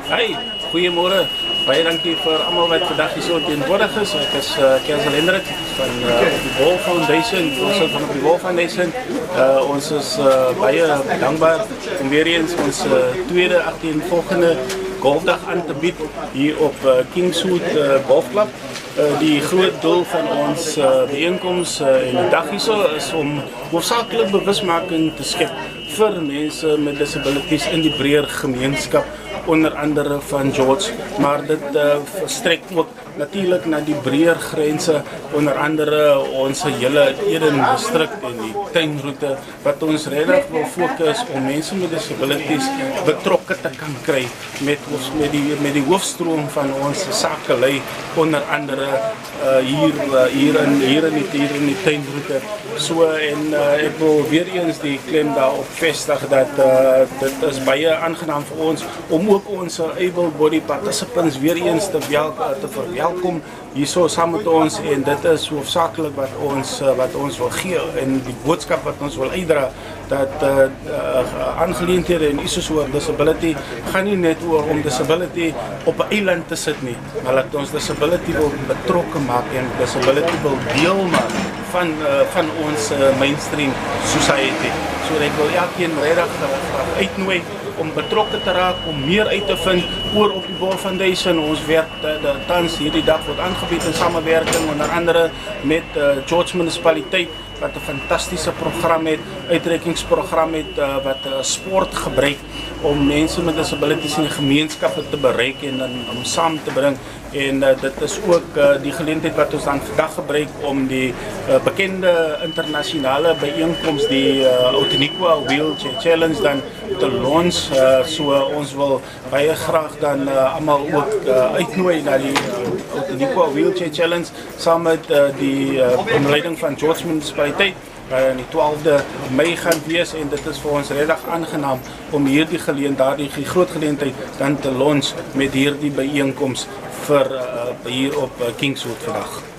Hey, goeiemôre. Baie dankie vir almal wat vandag hier so teenwoordig is. Ek is Kelsel Hendrik van die Wall Foundation, ons van die Wall Foundation. Ons is baie dankbaar om weer eens ons tweede agtereenvolgende golfdag aan te bied hier op Kingswood Golfklub. Die groot doel van ons bijeenkoms en die dag hierso is om hoofsaaklik bewusmaking te skep vir mense met disabilities in die breër gemeenskap, onder andere van George, maar dit verstrek ook natuurlijk naar die breër grense, onder andere onze hele Eden distrik en die tuinroute, wat ons regtig wil fokus om mensen met disabilities betrokken te kan krijgen met die hoofstroom van onze sakelei, onder andere hier in die tuinroute. So, en ek wil weer eens die klem daarop vestig dat dit is baie aangenaam vir ons om ook onze able-body participants weer eens te verwelkom hierso saam met ons, en dit is hoofsaaklik wat ons wil gee en die boodskap wat ons wil uitdra, dat aangeleenthede en issues oor disability gaan nie net oor om disability op 'n eiland te sit nie, maar dat ons disability wil betrokke maak en disability wil deel maak van ons mainstream society. So ek wil elkeen regtig uitnooi om betrokke te raak, om meer uit te vind oor op die Wall Foundation. Ons werk tans hierdie dag word aangebied in samewerking onder andere met George Municipaliteit, wat 'n fantastiese program het, uitreikingsprogram het, wat sport gebruik om mense met disabilities in die gemeenskappe te bereik en om saam te bring. En dit is ook die geleentheid wat ons dan vandag gebruik om die bekende internasionale bijeenkomst, die Outeniqua Wheelchair Challenge, dan te launch. So ons wil baie graag dan allemaal ook uitnooi na die Outeniqua Wheelchair Challenge, saam met die omleiding van George Municipaliteit, in die 12de Mei gaan wees, en dit is vir ons regtig aangenaam om hierdie groot geleentheid dan te launch met hierdie bijeenkomst vir hier op Kingswood vandag.